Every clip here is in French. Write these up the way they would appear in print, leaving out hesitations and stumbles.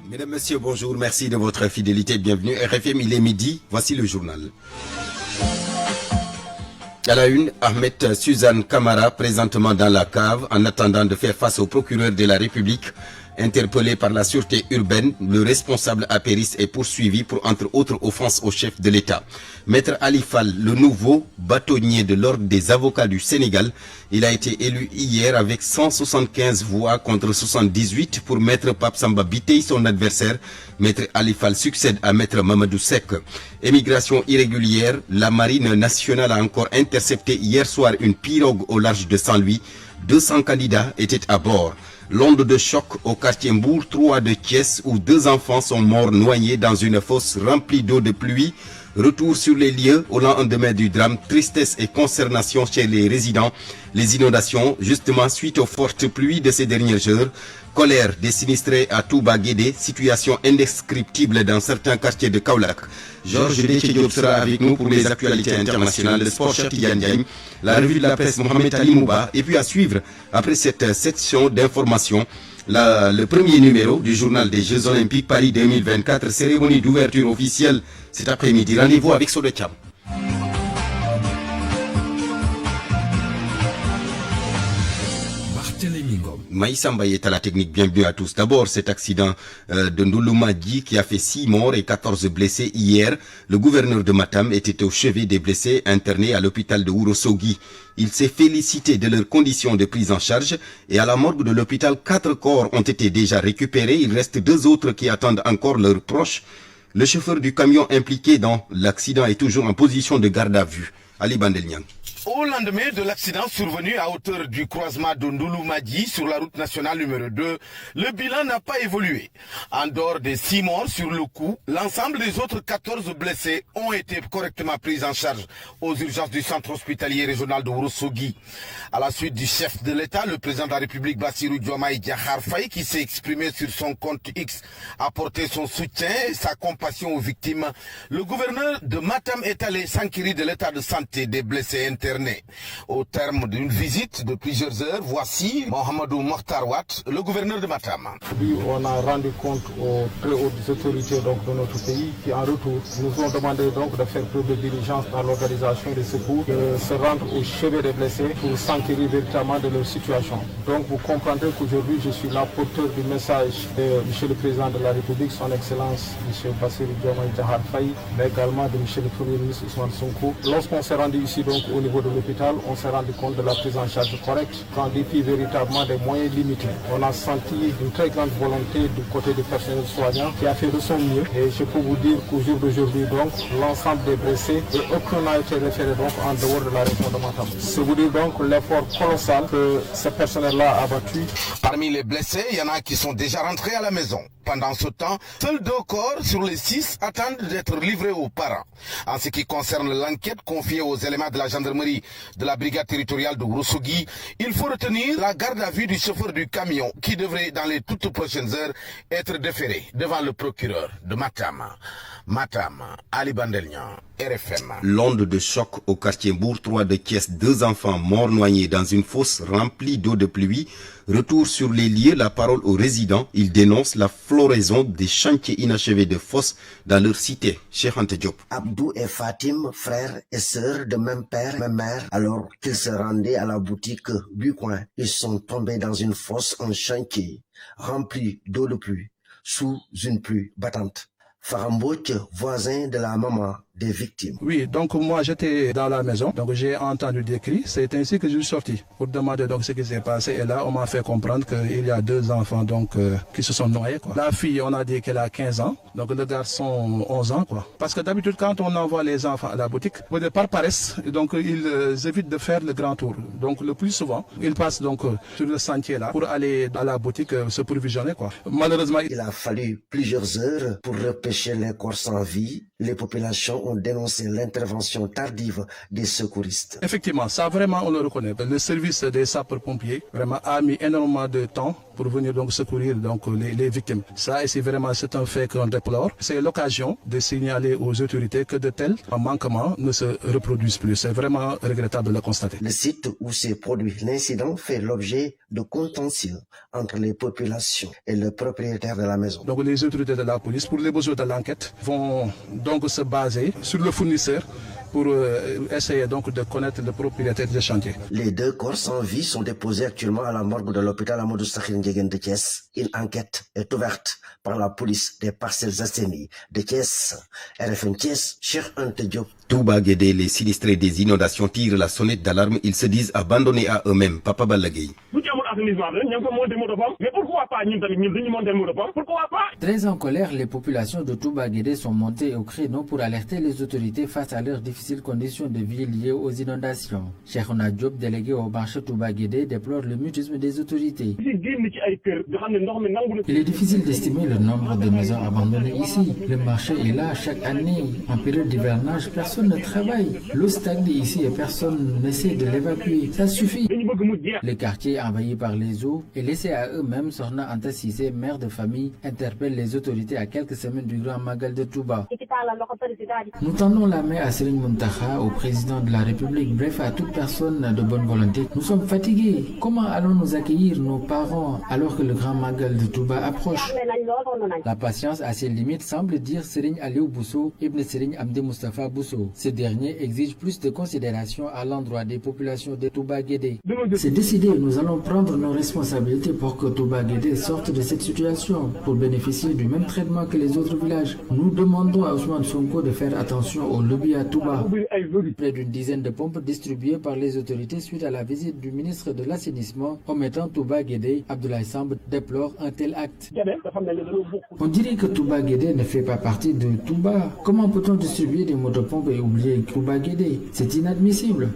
Mesdames, Messieurs, bonjour. Merci de votre fidélité. Bienvenue. RFM, il est midi. Voici le journal. À la une, Ahmed Suzanne Camara, présentement dans la cave, en attendant de faire face au procureur de la République. Interpellé par la sûreté urbaine, le responsable apériste est poursuivi pour, entre autres, offenses au chef de l'État. Maître Ali Fall, le nouveau bâtonnier de l'ordre des avocats du Sénégal, il a été élu hier avec 175 voix contre 78 pour Maître Pape Samba Bitèye, son adversaire. Maître Ali Fall succède à Maître Mamadou Seck. Émigration irrégulière, la Marine nationale a encore intercepté hier soir une pirogue au large de Saint-Louis. 200 candidats étaient à bord. L'onde de choc au quartier Mbour 3 de Thiès où 2 enfants sont morts noyés dans une fosse remplie d'eau de pluie. Retour sur les lieux au lendemain du drame, tristesse et consternation chez les résidents. Les inondations, justement suite aux fortes pluies de ces dernières heures. Colère des sinistrés à Touba Guédé, situation indescriptible dans certains quartiers de Kaolack. Georges Diop sera avec nous pour les actualités internationales, le sport Cheikh Tidiane Diagne, la revue de la presse Mohamed Ali Mouba, et puis à suivre, après cette section d'information, le premier numéro du journal des Jeux Olympiques Paris 2024, cérémonie d'ouverture officielle cet après-midi. Rendez-vous avec Sodecham. Maïssa Mbaye est à la technique, bienvenue à tous. D'abord, cet accident de Ndouloumadji qui a fait 6 morts et 14 blessés hier. Le gouverneur de Matam était au chevet des blessés internés à l'hôpital de Ourossogui. Il s'est félicité de leurs conditions de prise en charge et à la morgue de l'hôpital, 4 corps ont été déjà récupérés. Il reste 2 autres qui attendent encore leurs proches. Le chauffeur du camion impliqué dans l'accident est toujours en position de garde à vue. Ali Bandelnian. Au lendemain de l'accident survenu à hauteur du croisement de Ndouloumadji sur la route nationale numéro 2, le bilan n'a pas évolué. En dehors des 6 morts sur le coup, l'ensemble des autres 14 blessés ont été correctement pris en charge aux urgences du centre hospitalier régional de Ourossogui. À la suite du chef de l'État, le président de la République Bassirou Diomaye Diakhar Faye, qui s'est exprimé sur son compte X, a apporté son soutien et sa compassion aux victimes. Le gouverneur de Matam est allé s'enquérir de l'état de santé des blessés internes. Au terme d'une visite de plusieurs heures, voici Mohamedou Mokhtar Watt, le gouverneur de Matam. On a rendu compte aux très hautes autorités de notre pays qui, en retour, nous ont demandé de faire preuve de diligence dans l'organisation des secours, de se rendre au chevet des blessés pour s'enquérir véritablement de leur situation. Donc vous comprendrez qu'aujourd'hui, je suis là porteur du message de M. le Président de la République, son Excellence M. Bassirou Diomaye Diakhar Faye, mais également de M. le Premier ministre Ousmane Sonko. Lorsqu'on s'est rendu ici au niveau de l'hôpital, on s'est rendu compte de la prise en charge correcte, en dépit véritablement des moyens limités. On a senti une très grande volonté du côté du personnel soignant qui a fait de son mieux. Et je peux vous dire qu'au jour d'aujourd'hui, l'ensemble des blessés et aucun n'a été référé en dehors de la région de Matam. C'est vous dire l'effort colossal que ce personnel-là a battu. Parmi les blessés, il y en a qui sont déjà rentrés à la maison. Pendant ce temps, seuls 2 corps sur les 6 attendent d'être livrés aux parents. En ce qui concerne l'enquête confiée aux éléments de la gendarmerie de la brigade territoriale de Ourossogui, il faut retenir la garde à vue du chauffeur du camion qui devrait dans les toutes prochaines heures être déféré devant le procureur de Matam. Matam, Ali Bandelnian, RFM. L'onde de choc au quartier Mbour 3 de Thiès, 2 enfants morts noyés dans une fosse remplie d'eau de pluie. Retour sur les lieux, la parole aux résidents. Ils dénoncent la floraison des chantiers inachevés de fosses dans leur cité. Cheikh Anta Diop. Abdou et Fatim, frères et sœurs de même père, même mère, alors qu'ils se rendaient à la boutique du coin, ils sont tombés dans une fosse en chantier, remplie d'eau de pluie, sous une pluie battante. Faramboch, voisin de la maman des victimes. Oui, donc moi j'étais dans la maison, donc j'ai entendu des cris, c'est ainsi que je suis sorti pour demander ce qui s'est passé et là on m'a fait comprendre qu'il y a 2 enfants qui se sont noyés. La fille on a dit qu'elle a 15 ans, donc le garçon 11 ans. Parce que d'habitude quand on envoie les enfants à la boutique, par paresse, donc ils évitent de faire le grand tour. Donc le plus souvent, ils passent sur le sentier là pour aller à la boutique se provisionner. Malheureusement, il a fallu plusieurs heures pour repêcher les corps sans vie. Les populations ont dénoncé l'intervention tardive des secouristes. Effectivement, ça vraiment on le reconnaît. Le service des sapeurs-pompiers vraiment a mis énormément de temps pour venir donc secourir donc les victimes. Ça, et c'est un fait qu'on déplore. C'est l'occasion de signaler aux autorités que de tels manquements ne se reproduisent plus. C'est vraiment regrettable de le constater. Le site où s'est produit l'incident fait l'objet de contentieux entre les populations et le propriétaire de la maison. Donc les autorités de la police, pour les besoins de l'enquête, vont donc se baser sur le fournisseur pour essayer donc de connaître le propriétaire du chantier. Les 2 corps sans vie sont déposés actuellement à la morgue de l'hôpital Amadou Sakhir Ndiéguène de Thiès. Une enquête est ouverte par la police des Parcelles Assainies de Thiès. RFM Thiès, Cheikh Anta Diop. Touba Guédé, les sinistrés des inondations tirent la sonnette d'alarme. Ils se disent abandonnés à eux-mêmes. Papa Ballagui. Mais pourquoi pas? Pourquoi pas? Très en colère, les populations de Touba Guédé sont montées au créneau pour alerter les autorités face à leurs difficiles conditions de vie liées aux inondations. Cheikh Anta Diop, délégué au marché Touba Guédé, déplore le mutisme des autorités. Il est difficile d'estimer le nombre de maisons abandonnées ici. Le marché est là chaque année. En période d'hivernage, personne ne travaille. L'eau stagne ici et personne n'essaie de l'évacuer. Ça suffit. Le quartier envahi par les eaux et laissé à eux-mêmes, Sorna Anta Cissé, mère de famille, interpelle les autorités à quelques semaines du Grand Magal de Touba. Nous tendons la main à Serigne Mountakha, au président de la République, bref à toute personne de bonne volonté. Nous sommes fatigués. Comment allons-nous accueillir nos parents alors que le Grand Magal de Touba approche? La patience à ses limites, semble dire Serigne Aliou Bousso, Ibn Serigne Amdi Mustafa Bousso. Ce dernier exige plus de considération à l'endroit des populations de Touba Guédé. C'est décidé, nous allons prendre nos responsabilités pour que Touba Guédé sorte de cette situation, pour bénéficier du même traitement que les autres villages. Nous demandons à Ousmane Sonko de faire attention au lobby à Touba. Près d'une dizaine de pompes distribuées par les autorités suite à la visite du ministre de l'Assainissement omettant Touba Guédé, Abdoulaye Samb déplore un tel acte. On dirait que Touba Guédé ne fait pas partie de Touba. Comment peut-on distribuer des motopompes et oublier Touba Guédé? C'est inadmissible.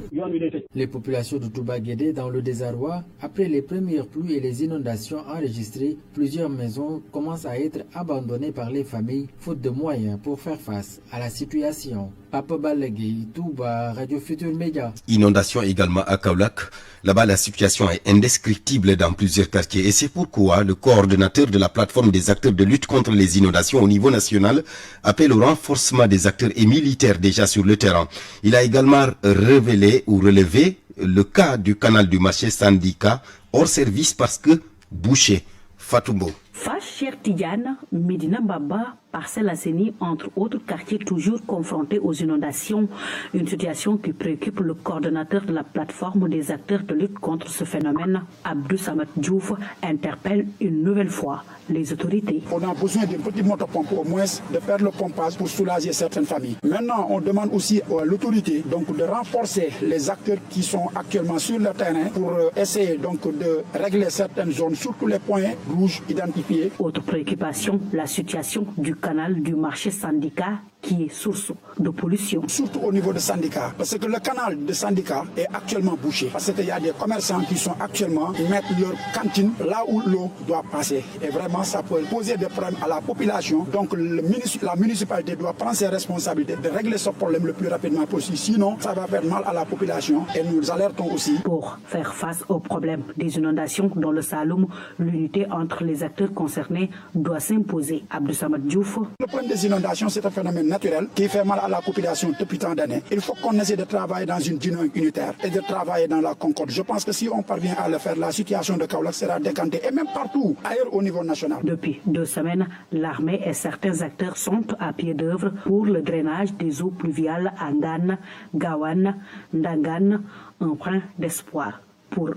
Les populations de Touba Guédé dans le désarroi, après les premières pluies et les inondations enregistrées, plusieurs maisons commencent à être abandonnées par les familles, faute de moyens pour faire face à la situation. Papa Ballagui, Touba, Radio Futur Média. Inondation également à Kaolack. Là-bas, la situation est indescriptible dans plusieurs quartiers et c'est pourquoi le coordonnateur de la plateforme des acteurs de lutte contre les inondations au niveau national appelle au renforcement des acteurs et militaires déjà sur le terrain. Il a également relevé le cas du canal du marché Sandika hors service parce que bouché. Fatoubo. Cheikh Tidiane, Medina Baba, Parcelles Assainies, entre autres quartiers toujours confrontés aux inondations. Une situation qui préoccupe le coordonnateur de la plateforme des acteurs de lutte contre ce phénomène, Abdou Samad Diouf, interpelle une nouvelle fois les autorités. On a besoin d'une petite motopompes au moins de faire le pompage pour soulager certaines familles. Maintenant, on demande aussi à l'autorité donc de renforcer les acteurs qui sont actuellement sur le terrain pour essayer donc de régler certaines zones, surtout les points rouges identifiés. Autre préoccupation, la situation du canal du marché Sandika qui est source de pollution. Surtout au niveau de Sandika, parce que le canal de Sandika est actuellement bouché. Parce qu'il y a des commerçants qui sont actuellement mettent leur cantine là où l'eau doit passer. Et vraiment, ça peut poser des problèmes à la population. Donc la municipalité doit prendre ses responsabilités de régler ce problème le plus rapidement possible. Sinon, ça va faire mal à la population. Et nous alertons aussi. Pour faire face au problème des inondations dans le Saloum, l'unité entre les acteurs concernés doit s'imposer. Abdou Samad Diouf. Le problème des inondations, c'est un phénomène naturel qui fait mal à la population depuis tant d'années. Il faut qu'on essaie de travailler dans une dynamique unitaire et de travailler dans la concorde. Je pense que si on parvient à le faire, la situation de Kaolack sera décantée et même partout ailleurs au niveau national. Depuis 2 semaines, l'armée et certains acteurs sont à pied d'œuvre pour le drainage des eaux pluviales à Ngane, Gawane, Ndangan, un brin d'espoir pour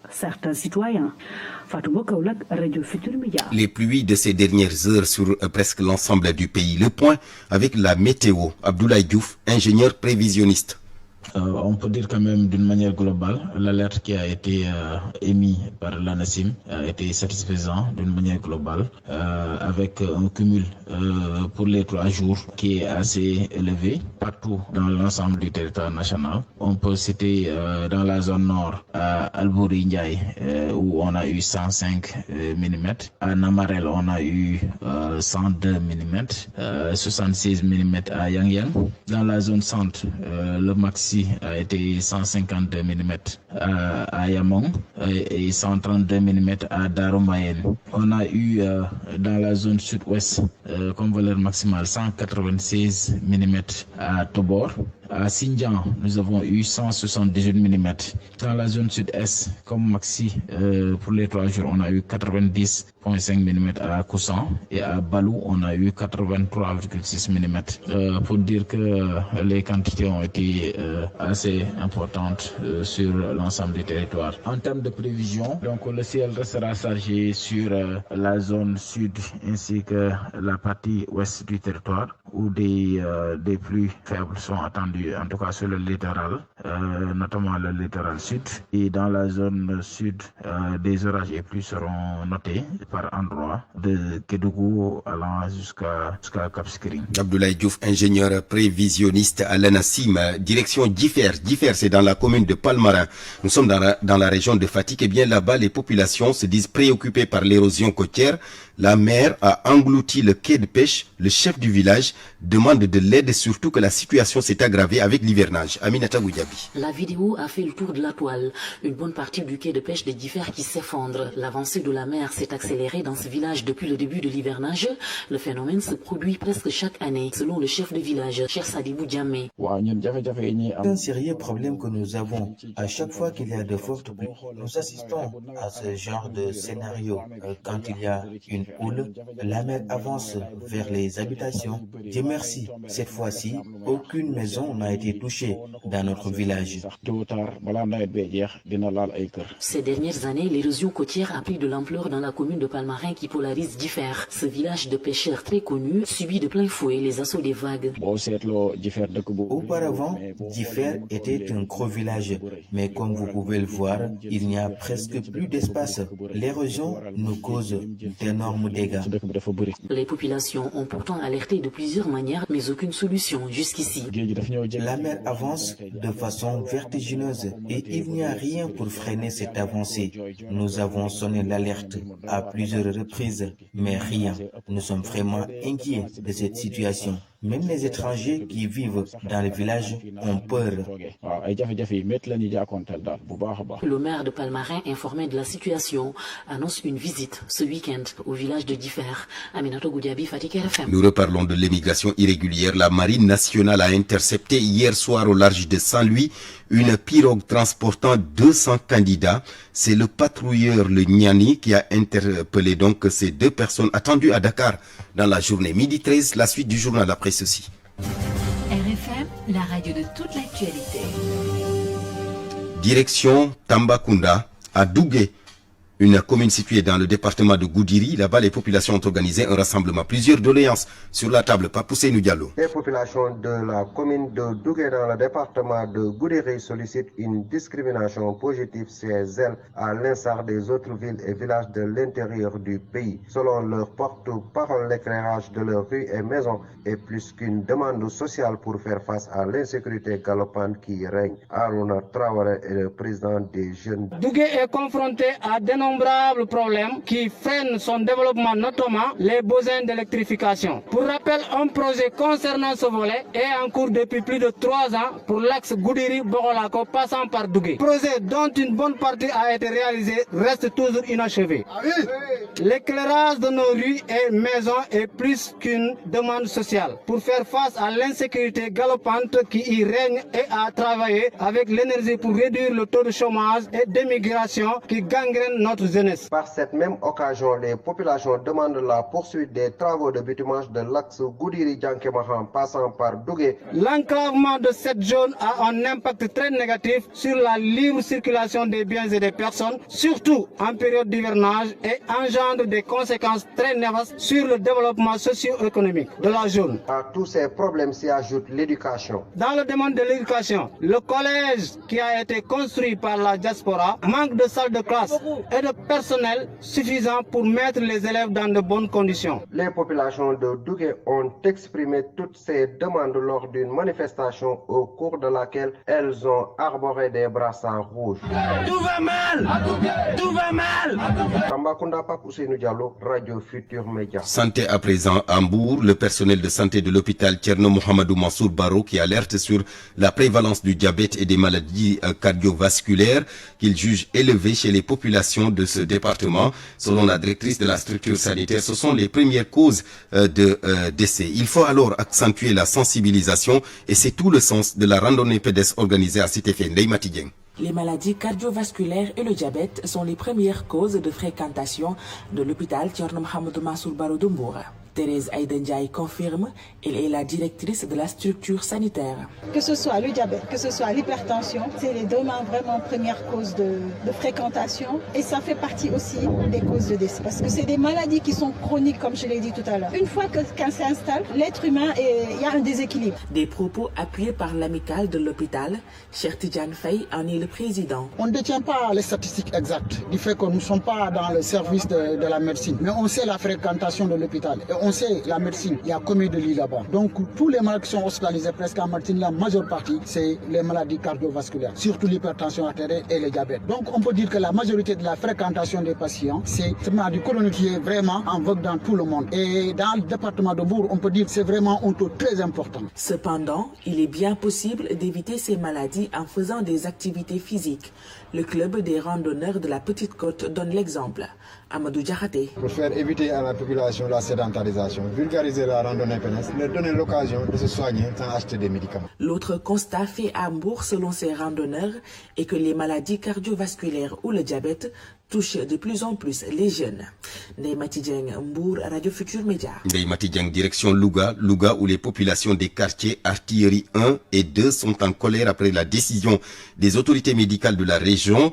certains citoyens. Fatoubo Kaolack, Radio Futur Média. Les pluies de ces dernières heures sur presque l'ensemble du pays. Le point avec la météo. Abdoulaye Diouf, ingénieur prévisionniste. On peut dire quand même d'une manière globale, l'alerte qui a été émise par l'ANACIM a été satisfaisant d'une manière globale, avec un cumul pour les 3 jours qui est assez élevé partout dans l'ensemble du territoire national. On peut citer dans la zone nord à Albouri Ndiaye où on a eu 105 mm, à Namarel on a eu 102 mm, 66 mm à Yang Yang. Dans la zone centre, le maximum Maxi a été 152 mm à Yamong et 132 mm à Darumayen. On a eu dans la zone sud-ouest comme valeur maximale 196 mm à Tobor. À Xinjiang, nous avons eu 178 mm. Dans la zone sud-est, comme maxi, pour les 3 jours, on a eu 90,5 mm à Koussan et à Balou, on a eu 83,6 mm. Pour dire que les quantités ont été assez importantes sur l'ensemble du territoire. En termes de prévision, donc le ciel restera chargé sur la zone sud ainsi que la partie ouest du territoire où des pluies faibles sont attendues. En tout cas sur le littoral, notamment le littoral sud. Et dans la zone sud, des orages et pluies seront notés par endroits de Kédougou allant jusqu'à Cap Skirring. Abdoulaye Diouf, ingénieur prévisionniste à l'ANACIM, direction Differ. Differ, c'est dans la commune de Palmarin. Nous sommes dans la région de Fatick. Et bien là-bas, les populations se disent préoccupées par l'érosion côtière. La mer a englouti le quai de pêche. Le chef du village demande de l'aide et surtout que la situation s'est aggravée avec l'hivernage. Aminata Goudiaby. La vidéo a fait le tour de la toile. Une bonne partie du quai de pêche de Differ qui s'effondre. L'avancée de la mer s'est accélérée dans ce village depuis le début de l'hivernage. Le phénomène se produit presque chaque année, selon le chef de village, Cheikh Sadibou Diamé. C'est un sérieux problème que nous avons. À chaque fois qu'il y a de fortes pluies, nous assistons à ce genre de scénario. Quand il y a une houle, la mer avance vers les habitations. Dieu merci, cette fois-ci, aucune maison n'a été touchée dans notre village. Ces dernières années, l'érosion côtière a pris de l'ampleur dans la commune de Palmarin qui polarise Differ. Ce village de pêcheurs très connu subit de plein fouet les assauts des vagues. Auparavant, Differ était un gros village, mais comme vous pouvez le voir, il n'y a presque plus d'espace. L'érosion nous cause d'énormes dégâts. Les populations ont pourtant alerté de plusieurs manières, mais aucune solution jusqu'ici. La mer avance de façon vertigineuse et il n'y a rien pour freiner cette avancée. Nous avons sonné l'alerte à plusieurs reprises, mais rien. Nous sommes vraiment inquiets de cette situation. Même les étrangers qui vivent dans le village ont peur. Le maire de Palmarin, informé de la situation, annonce une visite ce week-end au village de Differ. Aminato Goudiaby, Fatick RFM. Nous reparlons de l'immigration irrégulière. La Marine nationale a intercepté hier soir au large de Saint-Louis une pirogue transportant 200 candidats. C'est le patrouilleur, le Niani, qui a interpellé donc ces 2 personnes attendues à Dakar dans la journée. Midi 13, la suite du journal après ceci. RFM, la radio de toute l'actualité. Direction Tambacounda, à Dougué, une commune située dans le département de Goudiri. Là-bas, les populations ont organisé un rassemblement. Plusieurs doléances sur la table. Papoussé Diallo. Les populations de la commune de Dougué dans le département de Goudiri sollicitent une discrimination positive chez elles à l'instar des autres villes et villages de l'intérieur du pays. Selon leur porte-parole, l'éclairage de leurs rues et maisons est plus qu'une demande sociale pour faire face à l'insécurité galopante qui règne. Aruna Traoré est le président des jeunes. Dougué est confronté à d'innombrables problèmes qui freinent son développement, notamment les besoins d'électrification. Pour rappel, un projet concernant ce volet est en cours depuis plus de 3 ans pour l'axe Goudiri-Borolako passant par Dougué. Projet dont une bonne partie a été réalisée reste toujours inachevé. L'éclairage de nos rues et maisons est plus qu'une demande sociale pour faire face à l'insécurité galopante qui y règne et à travailler avec l'énergie pour réduire le taux de chômage et d'émigration qui gangrène notre jeunesse. Par cette même occasion, les populations demandent la poursuite des travaux de bitumage de l'axe Goudiri-Djankemahan passant par Dougué. L'enclavement de cette zone a un impact très négatif sur la libre circulation des biens et des personnes, surtout en période d'hivernage, et engendre des conséquences très néfastes sur le développement socio-économique de la zone. À tous ces problèmes s'y ajoute l'éducation. Dans le domaine de l'éducation, le collège qui a été construit par la diaspora manque de salles de classe et de personnel suffisant pour mettre les élèves dans de bonnes conditions. Les populations de Dougué ont exprimé toutes ces demandes lors d'une manifestation au cours de laquelle elles ont arboré des brassards rouges. Tout va mal! Tout va mal! Tambacounda, Pape Ousseynou Diallo, Radio Futur Média. Santé à présent à Mbour, le personnel de santé de l'hôpital Thierno Mohamedou Mansour Baro qui alerte sur la prévalence du diabète et des maladies cardiovasculaires qu'il juge élevées chez les populations de ce département. Selon la directrice de la structure sanitaire, ce sont les premières causes de décès. Il faut alors accentuer la sensibilisation et c'est tout le sens de la randonnée pédestre organisée à cet effet. Ndeye Mati Dieng. Les maladies cardiovasculaires et le diabète sont les premières causes de fréquentation de l'hôpital Thierno Mohamedou Mansour Baro de Mbour. Thérèse Aïda Ndiaye confirme, elle est la directrice de la structure sanitaire. Que ce soit le diabète, que ce soit l'hypertension, c'est les deux vraiment premières causes de fréquentation et ça fait partie aussi des causes de décès. Parce que c'est des maladies qui sont chroniques comme je l'ai dit tout à l'heure. Une fois qu'un s'installe, l'être humain, il y a un déséquilibre. Des propos appuyés par l'amicale de l'hôpital, Cheikh Tidiane Faye en est le président. On ne détient pas les statistiques exactes du fait que nous ne sommes pas dans le service de la médecine, mais on sait la fréquentation de l'hôpital. On sait la médecine, il y a combien de lits là-bas. Donc tous les malades qui sont hospitalisés presque en médecine, la majeure partie, c'est les maladies cardiovasculaires, surtout l'hypertension artérielle et le diabète. Donc on peut dire que la majorité de la fréquentation des patients, c'est une maladie chronique qui est vraiment en vogue dans tout le monde. Et dans le département de Mbour, on peut dire que c'est vraiment un taux très important. Cependant, il est bien possible d'éviter ces maladies en faisant des activités physiques. Le club des randonneurs de la Petite Côte donne l'exemple. Amadou Diakhaté. Pour faire éviter à la population la sédentarisation, vulgariser la randonnée pédestre, leur donner l'occasion de se soigner sans acheter des médicaments. L'autre constat fait à Mbour selon ces randonneurs est que les maladies cardiovasculaires ou le diabète touchent de plus en plus les jeunes. Ndeye Mati Dieng, Mbour, Radio Futur Média. Ndeye Mati Dieng, direction Louga où les populations des quartiers Artillerie 1 et 2 sont en colère après la décision des autorités médicales de la région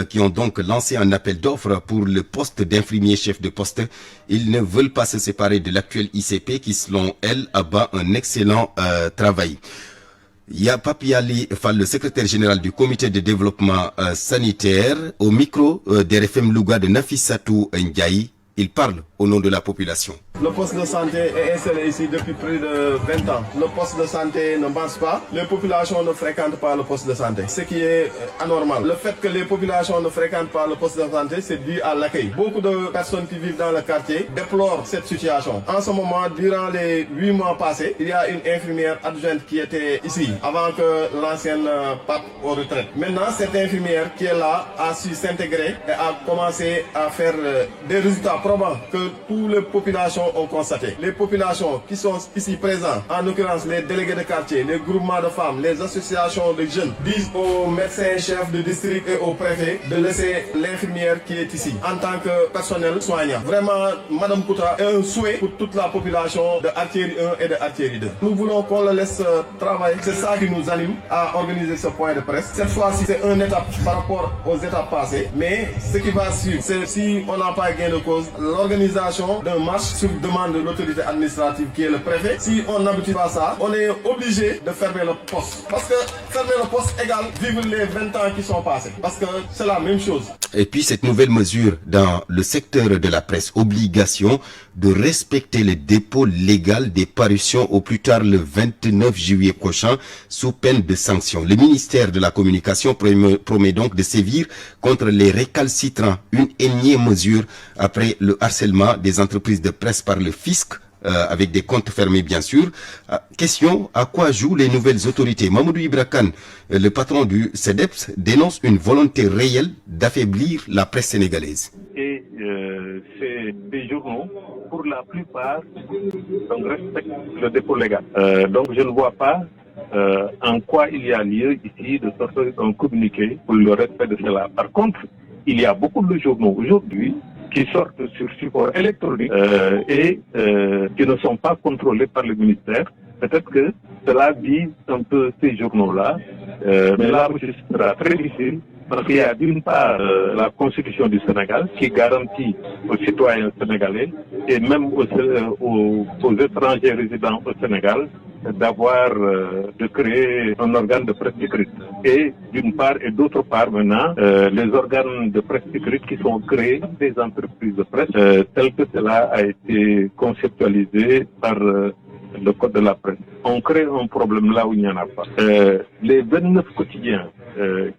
qui ont donc lancé un appel d'offres pour le poste d'infirmier chef de poste. Ils ne veulent pas se séparer de l'actuel ICP qui, selon elle, abat un excellent travail. Il y a Papi Ali Fall, le secrétaire général du comité de développement sanitaire, au micro d'RFM Louga de Nafissatou Ndiaye. Il parle au nom de la population. Le poste de santé est installé ici depuis plus de 20 ans. Le poste de santé ne marche pas. Les populations ne fréquentent pas le poste de santé, ce qui est anormal. Le fait que les populations ne fréquentent pas le poste de santé, c'est dû à l'accueil. Beaucoup de personnes qui vivent dans le quartier déplorent cette situation. En ce moment, durant les 8 mois passés, il y a une infirmière adjointe qui était ici avant que l'ancienne parte aux retraites. Maintenant, cette infirmière qui est là a su s'intégrer et a commencé à faire des résultats probants que toutes les populations ont constaté. Les populations qui sont ici présentes, en l'occurrence les délégués de quartier, les groupements de femmes, les associations de jeunes, disent aux médecins chefs de district et aux préfets de laisser l'infirmière qui est ici en tant que personnel soignant. Vraiment, Madame Kouta est un souhait pour toute la population de Artillerie 1 et de Artillerie 2. Nous voulons qu'on le laisse travailler. C'est ça qui nous anime à organiser ce point de presse. Cette fois-ci, c'est une étape par rapport aux étapes passées, mais ce qui va suivre, c'est si on n'a pas gain de cause, l'organisation d'un marche sur demande de l'autorité administrative qui est le préfet. Si on n'habitue pas ça, on est obligé de fermer le poste. Parce que fermer le poste égale vivre les 20 ans qui sont passés. Parce que c'est la même chose. Et puis cette nouvelle mesure dans le secteur de la presse, obligation de respecter les dépôts légaux des parutions au plus tard le 29 juillet prochain sous peine de sanction. Le ministère de la Communication promet donc de sévir contre les récalcitrants, une énième mesure après le harcèlement des entreprises de presse par le fisc, avec des comptes fermés bien sûr. Question, à quoi jouent les nouvelles autorités? Mamoudou Ibrakan, le patron du CEDEPS, dénonce une volonté réelle d'affaiblir la presse sénégalaise. Et c'est des journaux, pour la plupart, donc respectent le dépôt légal. Donc je ne vois pas en quoi il y a lieu ici de sortir un communiqué pour le respect de cela. Par contre, il y a beaucoup de journaux aujourd'hui qui sortent sur support électronique et qui ne sont pas contrôlés par le ministère. Peut-être que cela vise un peu ces journaux-là, mais là aussi ce sera très difficile parce qu'il y a d'une part la Constitution du Sénégal qui garantit aux citoyens sénégalais et même aux étrangers résidant au Sénégal de créer un organe de presse écrite. Et d'une part et d'autre part maintenant, les organes de presse écrite qui sont créés dans des entreprises de presse, tel que cela a été conceptualisé par le code de la presse. On crée un problème là où il n'y en a pas. Les 29 quotidiens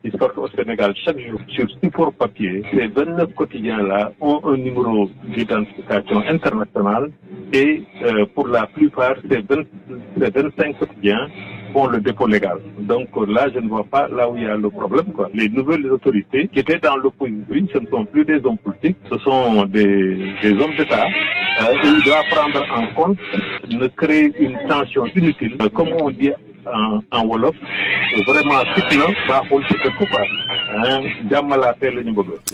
qui sortent au Sénégal chaque jour sur support papier, ces 29 quotidiens-là ont un numéro d'identification internationale et pour la plupart, ces 25 quotidiens ont le dépôt légal. Donc là, je ne vois pas là où il y a le problème, quoi. Les nouvelles autorités qui étaient dans l'opposition, ce ne sont plus des hommes politiques, ce sont des hommes d'État. Il doit prendre en compte, ne créer une tension inutile, comme on dit en Wolof, vraiment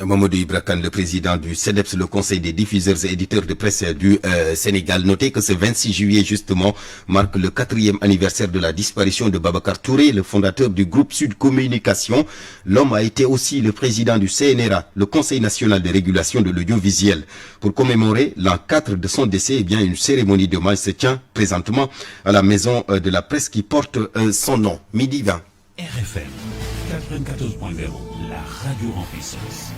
Mamadou Ibra Kane, le président du CEDEPS, le Conseil des diffuseurs et éditeurs de presse du Sénégal. Notez que ce 26 juillet, justement, marque le 4e anniversaire de la disparition de Babacar Touré, le fondateur du groupe Sud Communication. L'homme a été aussi le président du CNRA, le Conseil national de régulation de l'audiovisuel. Pour commémorer l'an 4 de son décès, eh bien, une cérémonie d'hommage se tient présentement à la maison de la presse qui porte son nom. Midi 20. RFM 94.0, la radio en puissance.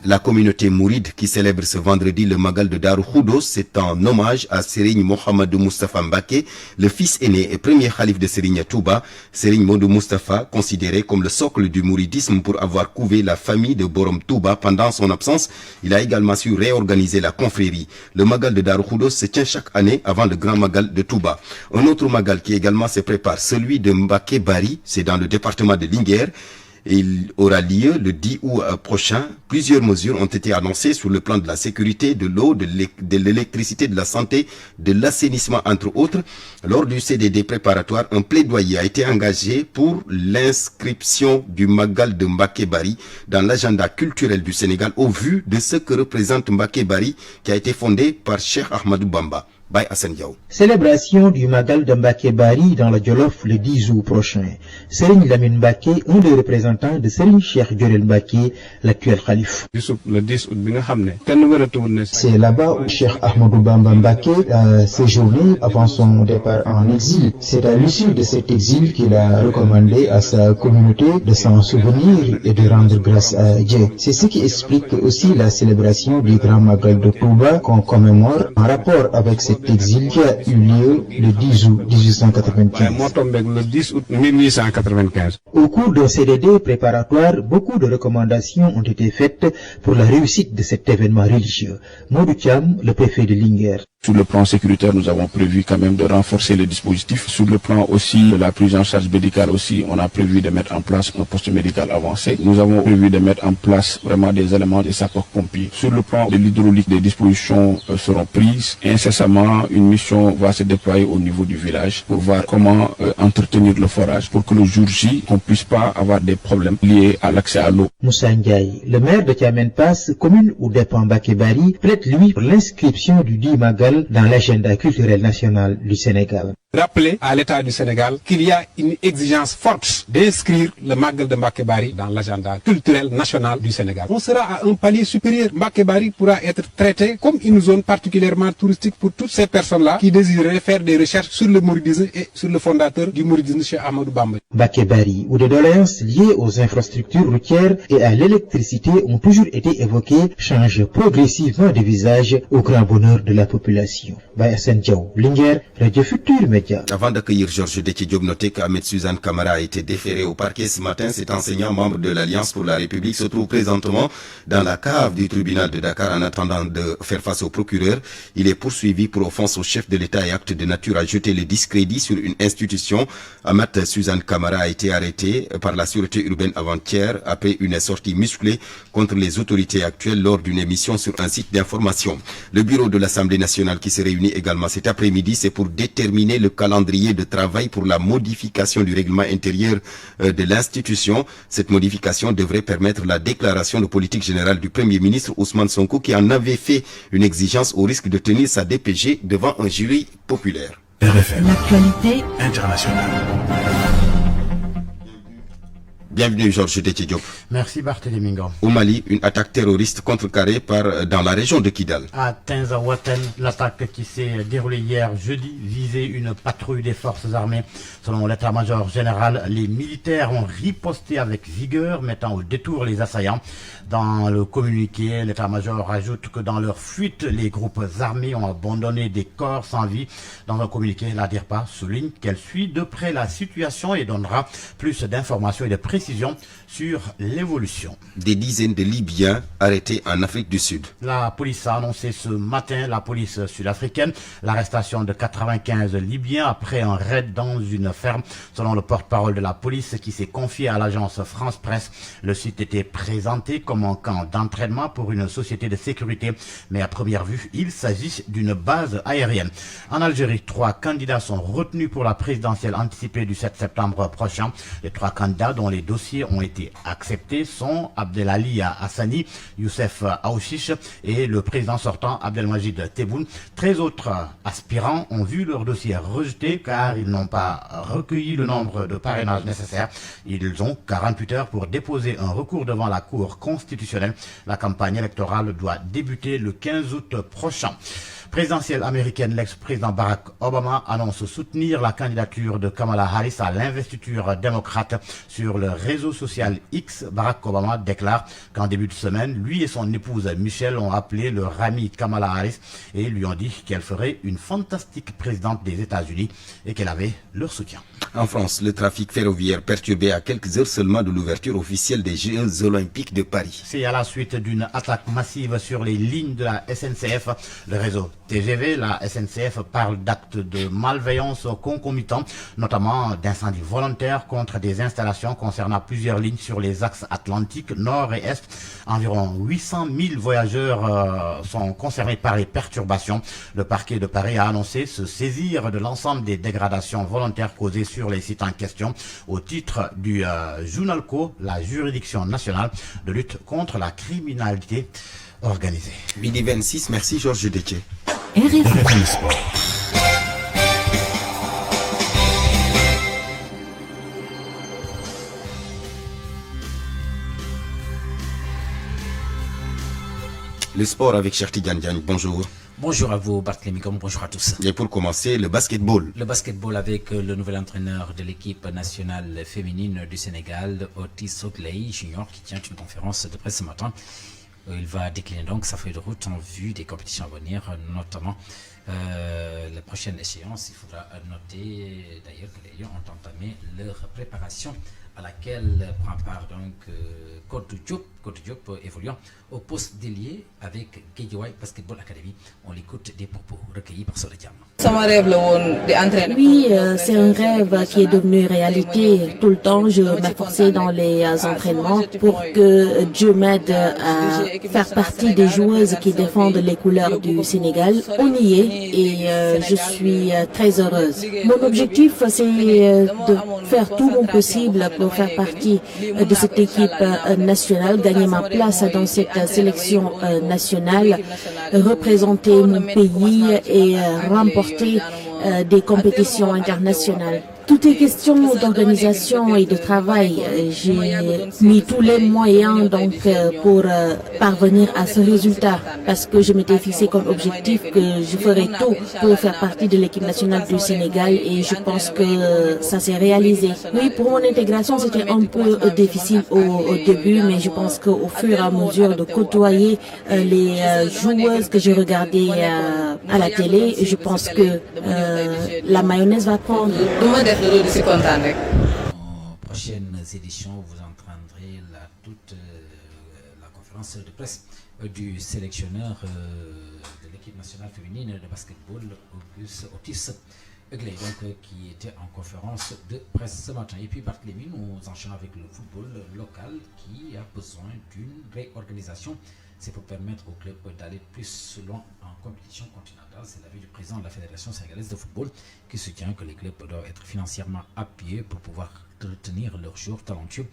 La communauté mouride qui célèbre ce vendredi le Magal de Darou Khoudoss, c'est en hommage à Serigne Mohamedou Moustapha Mbacké, le fils aîné et premier khalife de Serigne Touba. Serigne Modou Moustapha, considéré comme le socle du mouridisme pour avoir couvé la famille de Borom Touba pendant son absence, il a également su réorganiser la confrérie. Le Magal de Darou Khoudoss se tient chaque année avant le grand Magal de Touba. Un autre Magal qui également se prépare, celui de Mbacké Bari, c'est dans le département de Linguère. Il aura lieu le 10 août prochain. Plusieurs mesures ont été annoncées sur le plan de la sécurité, de l'eau, de l'électricité, de la santé, de l'assainissement, entre autres. Lors du CDD préparatoire, un plaidoyer a été engagé pour l'inscription du Magal de Mbacké Bari dans l'agenda culturel du Sénégal au vu de ce que représente Mbacké Bari qui a été fondé par Cheikh Ahmadou Bamba. Célébration du Magal de Mbacké Bari dans la Jolof le 10 août prochain. Serigne Lamine Mbacké, un des représentants de Serigne Cheikh Diorel Mbacké, l'actuel khalife. C'est là-bas où Cheikh Ahmadou Bamba Mbacké a séjourné avant son départ en exil. C'est à l'issue de cet exil qu'il a recommandé à sa communauté de s'en souvenir et de rendre grâce à Dieu. C'est ce qui explique aussi la célébration du grand Magal de Touba qu'on commémore en rapport avec cette exil qui a eu lieu le 10 août 1895. Au cours d'un CDD préparatoire, beaucoup de recommandations ont été faites pour la réussite de cet événement religieux. Modou Thiam, le préfet de Linguère. Sur le plan sécuritaire, nous avons prévu quand même de renforcer les dispositifs. Sur le plan aussi de la prise en charge médicale aussi, on a prévu de mettre en place un poste médical avancé. Nous avons prévu de mettre en place vraiment des éléments des sapeurs-pompiers. Sur le plan de l'hydraulique, des dispositions seront prises. Incessamment, une mission va se déployer au niveau du village pour voir comment entretenir le forage pour que le jour J, on puisse pas avoir des problèmes liés à l'accès à l'eau. Moussa Ndiaye, le maire de Tiamène Pass, commune où dépend Mbacké Bari, plaide lui pour l'inscription du dit Magal dans l'agenda culturel national du Sénégal. Rappeler à l'État du Sénégal qu'il y a une exigence forte d'inscrire le Magal de Mbacké Bari dans l'agenda culturel national du Sénégal. On sera à un palier supérieur. Mbacké Bari pourra être traité comme une zone particulièrement touristique pour toutes ces personnes-là qui désireraient faire des recherches sur le mouridisme et sur le fondateur du mouridisme, Cheikh Ahmadou Bamba. Mbacké Bari, où des doléances liées aux infrastructures routières et à l'électricité ont toujours été évoquées, changent progressivement de visage au grand bonheur de la population. Bayassane Diaw, Linguère, Radio Futur Média. Avant d'accueillir Georges Déthié Diop, notez qu'Ahmed Suzanne Camara a été déféré au parquet ce matin. Cet enseignant membre de l'Alliance pour la République se trouve présentement dans la cave du tribunal de Dakar en attendant de faire face au procureur. Il est poursuivi pour offense au chef de l'État et acte de nature à jeter le discrédit sur une institution. Ahmed Suzanne Camara a été arrêté par la sûreté urbaine avant-hier après une sortie musclée contre les autorités actuelles lors d'une émission sur un site d'information. Le bureau de l'Assemblée nationale qui se réunit également cet après-midi, c'est pour déterminer le calendrier de travail pour la modification du règlement intérieur de l'institution. Cette modification devrait permettre la déclaration de politique générale du Premier ministre Ousmane Sonko qui en avait fait une exigence au risque de tenir sa DPG devant un jury populaire. RFM. L'actualité internationale. Bienvenue Georges Déthié Diop. Merci Barthélémy Ngom. Au Mali, une attaque terroriste contrecarrée dans la région de Kidal. À Tinzaouaten, l'attaque qui s'est déroulée hier jeudi visait une patrouille des forces armées. Selon l'état-major général, les militaires ont riposté avec vigueur, mettant au détour les assaillants. Dans le communiqué, l'état-major ajoute que dans leur fuite, les groupes armés ont abandonné des corps sans vie. Dans un communiqué, la DIRPA souligne qu'elle suit de près la situation et donnera plus d'informations et de précisions sur l'évolution. Des dizaines de Libyens arrêtés en Afrique du Sud. La police a annoncé ce matin, la police sud-africaine, l'arrestation de 95 Libyens après un raid dans une ferme. Selon le porte-parole de la police qui s'est confié à l'agence France Presse, le site était présenté comme un camp d'entraînement pour une société de sécurité, mais à première vue, il s'agit d'une base aérienne. En Algérie, 3 candidats sont retenus pour la présidentielle anticipée du 7 septembre prochain. Les 3 candidats dont les dossiers ont été acceptés sont Abdelali Hassani, Youssef Aouchiche et le président sortant Abdelmajid Tebboune. 13 autres aspirants ont vu leur dossier rejeté car ils n'ont pas recueilli le nombre de parrainages nécessaires. Ils ont 48 heures pour déposer un recours devant la Cour constitutionnelle. La campagne électorale doit débuter le 15 août prochain. Présidentielle américaine, l'ex-président Barack Obama annonce soutenir la candidature de Kamala Harris à l'investiture démocrate. Sur le réseau social X, Barack Obama déclare qu'en début de semaine, lui et son épouse Michelle ont appelé leur amie Kamala Harris et lui ont dit qu'elle ferait une fantastique présidente des États-Unis et qu'elle avait leur soutien. En France, le trafic ferroviaire perturbé à quelques heures seulement de l'ouverture officielle des Jeux Olympiques de Paris. C'est à la suite d'une attaque massive sur les lignes de la SNCF. Le réseau TGV, la SNCF parle d'actes de malveillance concomitants, notamment d'incendies volontaires contre des installations concernant plusieurs lignes sur les axes atlantiques, nord et est. Environ 800 000 voyageurs sont concernés par les perturbations. Le parquet de Paris a annoncé se saisir de l'ensemble des dégradations volontaires causées sur les sites en question au titre du JUNALCO, la juridiction nationale de lutte contre la criminalité organisée. Midi 26, merci Georges Déthié. RFI Sport. Le sport avec Cheikh Tidiane Diagne, bonjour. Bonjour à vous Barthélémy Ngom, bonjour à tous. Et pour commencer, le basketball. Le basketball avec le nouvel entraîneur de l'équipe nationale féminine du Sénégal, Otis Ogley Junior, qui tient une conférence de presse ce matin. Il va décliner donc sa feuille de route en vue des compétitions à venir, notamment la prochaine échéance. Il faudra noter d'ailleurs que les Lions ont entamé leur préparation à laquelle prend part donc Kodou Diop évoluant au poste d'ailier avec Guédiawaye Basketball Academy. On l'écoute des propos recueillis par Soleil Diam. Oui, c'est un rêve qui est devenu réalité. Tout le temps, je m'efforçais dans les entraînements pour que Dieu m'aide à faire partie des joueuses qui défendent les couleurs du Sénégal. On y est et je suis très heureuse. Mon objectif, c'est de faire tout mon possible pour faire partie de cette équipe nationale, gagner ma place dans cette sélection nationale, représenter mon pays et remporter des compétitions internationales. Tout est question d'organisation et de travail. J'ai mis tous les moyens donc pour parvenir à ce résultat parce que je m'étais fixé comme objectif que je ferais tout pour faire partie de l'équipe nationale du Sénégal et je pense que ça s'est réalisé. Oui, pour mon intégration, c'était un peu difficile au début, mais je pense qu'au fur et à mesure de côtoyer les joueuses que je regardais à la télé, je pense que la mayonnaise va prendre. Aux prochaines éditions, vous entendrez toute la conférence de presse du sélectionneur de l'équipe nationale féminine de basketball, Otis Ogley, qui était en conférence de presse ce matin. Et puis Barthélémy, nous enchaînons avec le football local qui a besoin d'une réorganisation. C'est pour permettre aux clubs d'aller plus loin en compétition continentale. C'est l'avis du président de la Fédération sénégalaise de football qui soutient que les clubs doivent être financièrement appuyés pour pouvoir retenir leurs joueurs talentueux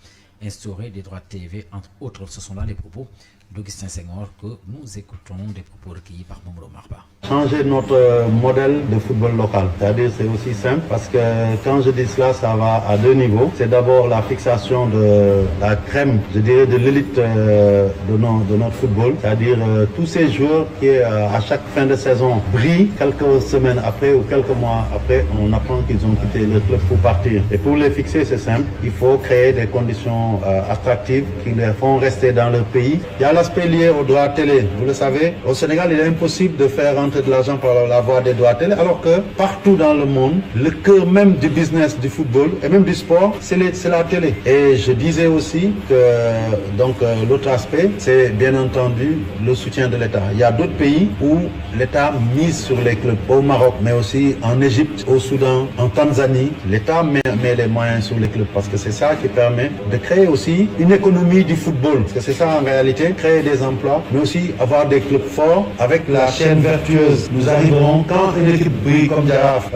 instaurer des droits de TV, entre autres. Ce sont là les propos d'Augustin Senghor que nous écoutons, des propos recueillis par Mamadou Marba. Changer notre modèle de football local, c'est-à-dire c'est aussi simple parce que quand je dis cela, ça va à deux niveaux. C'est d'abord la fixation de la crème, je dirais de l'élite de notre football, c'est-à-dire tous ces joueurs qui à chaque fin de saison brillent, quelques semaines après ou quelques mois après, on apprend qu'ils ont quitté le club pour partir. Et pour les fixer, c'est simple, il faut créer des conditions attractives qui les font rester dans leur pays. Il y a l'aspect lié aux droits télé, vous le savez, au Sénégal, il est impossible de faire rentrer de l'argent par la voie des droits télé, alors que partout dans le monde, le cœur même du business du football et même du sport, c'est la télé. Et je disais aussi que donc l'autre aspect, c'est bien entendu le soutien de l'État. Il y a d'autres pays où l'État mise sur les clubs, au Maroc, mais aussi en Égypte, au Soudan, en Tanzanie. L'État met les moyens sur les clubs parce que c'est ça qui permet de créer aussi une économie du football. Parce que c'est ça en réalité, créer des emplois, mais aussi avoir des clubs forts avec la chaîne vertueuse. Nous arriverons quand une équipe brille comme Jaraaf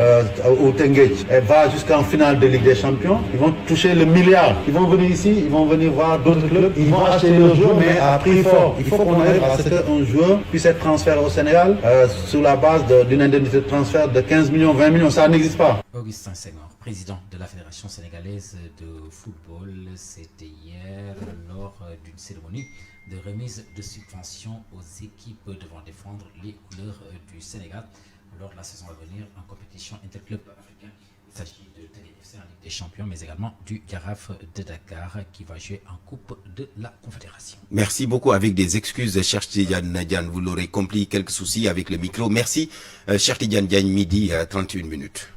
au Teungueth, elle va jusqu'en finale de Ligue des Champions, ils vont toucher le milliard. Ils vont venir ici, ils vont venir voir d'autres clubs, ils vont acheter leurs joueurs, mais à prix fort. Il faut qu'on arrive à ce qu'un joueur puisse être transféré au Sénégal sur la base d'une indemnité de transfert de 15 millions, 20 millions. Ça n'existe pas. Augustin Senghor, président de la Fédération sénégalaise de football, c'était hier lors d'une cérémonie de remise de subventions aux équipes devant défendre les couleurs du Sénégal lors de la saison à venir en compétition interclub africain. Il s'agit de TFC en Ligue des Champions, mais également du Jaraaf de Dakar qui va jouer en Coupe de la Confédération. Merci beaucoup. Avec des excuses, cher Tidiane Diagne, vous l'aurez compris, quelques soucis avec le micro. Merci, cher Tidiane Diagne, midi 31 minutes.